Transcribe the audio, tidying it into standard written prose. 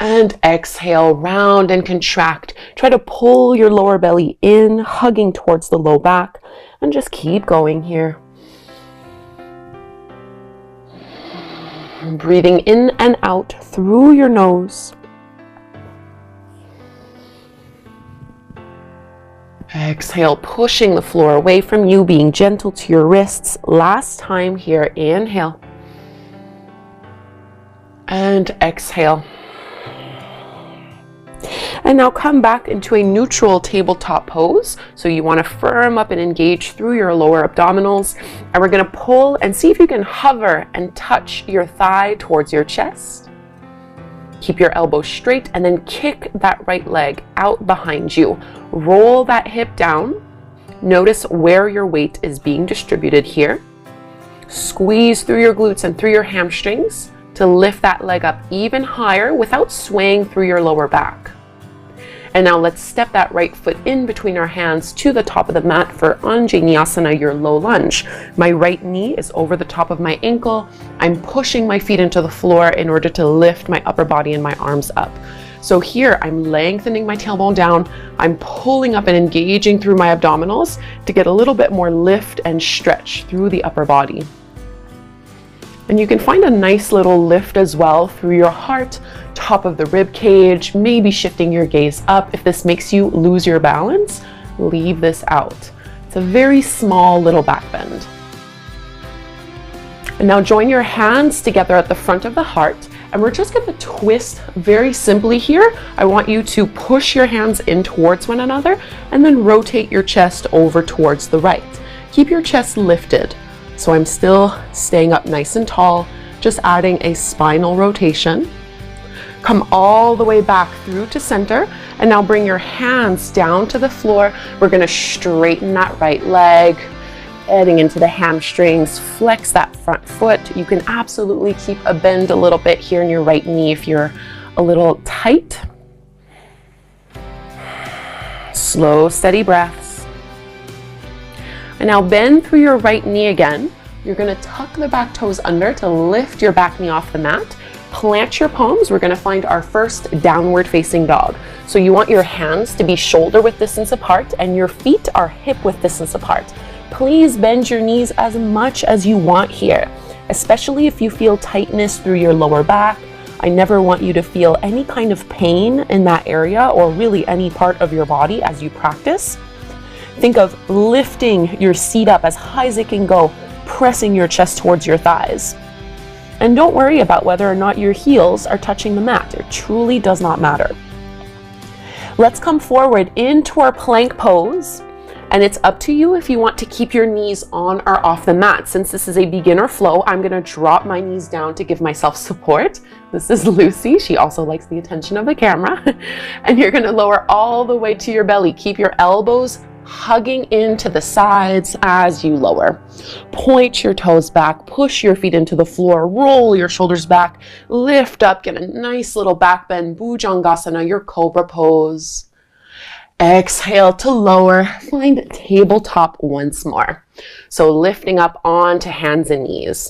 And exhale, round and contract. Try to pull your lower belly in, hugging towards the low back, and just keep going here. Breathing in and out through your nose. Exhale, pushing the floor away from you, being gentle to your wrists. Last time here, inhale. And exhale. And now come back into a neutral tabletop pose. So you want to firm up and engage through your lower abdominals. And we're going to pull and see if you can hover and touch your thigh towards your chest. Keep your elbow straight and then kick that right leg out behind you. Roll that hip down. Notice where your weight is being distributed here. Squeeze through your glutes and through your hamstrings to lift that leg up even higher without swaying through your lower back. And now let's step that right foot in between our hands to the top of the mat for Anjaneyasana, your low lunge. My right knee is over the top of my ankle. I'm pushing my feet into the floor in order to lift my upper body and my arms up. So here I'm lengthening my tailbone down. I'm pulling up and engaging through my abdominals to get a little bit more lift and stretch through the upper body. And you can find a nice little lift as well through your heart, top of the rib cage, maybe shifting your gaze up. If this makes you lose your balance, leave this out. It's a very small little back bend. And now join your hands together at the front of the heart, and we're just going to twist very simply here. I want you to push your hands in towards one another and then rotate your chest over towards the right. Keep your chest lifted. So I'm still staying up nice and tall, just adding a spinal rotation. Come all the way back through to center, and now bring your hands down to the floor. We're gonna straighten that right leg, heading into the hamstrings, flex that front foot. You can absolutely keep a bend a little bit here in your right knee if you're a little tight. Slow, steady breaths. And now bend through your right knee again. You're gonna tuck the back toes under to lift your back knee off the mat. Plant your palms. We're gonna find our first downward facing dog. So you want your hands to be shoulder width distance apart and your feet are hip width distance apart. Please bend your knees as much as you want here, especially if you feel tightness through your lower back. I never want you to feel any kind of pain in that area or really any part of your body as you practice. Think of lifting your seat up as high as it can go, pressing your chest towards your thighs. And don't worry about whether or not your heels are touching the mat. It truly does not matter. Let's come forward into our plank pose. And it's up to you if you want to keep your knees on or off the mat. Since this is a beginner flow, I'm gonna drop my knees down to give myself support. This is Lucy. She also likes the attention of the camera. And you're gonna lower all the way to your belly. Keep your elbows hugging into the sides as you lower. Point your toes back, push your feet into the floor, roll your shoulders back, lift up, get a nice little back bend, Bhujangasana, your cobra pose. Exhale to lower, find tabletop once more. So lifting up onto hands and knees.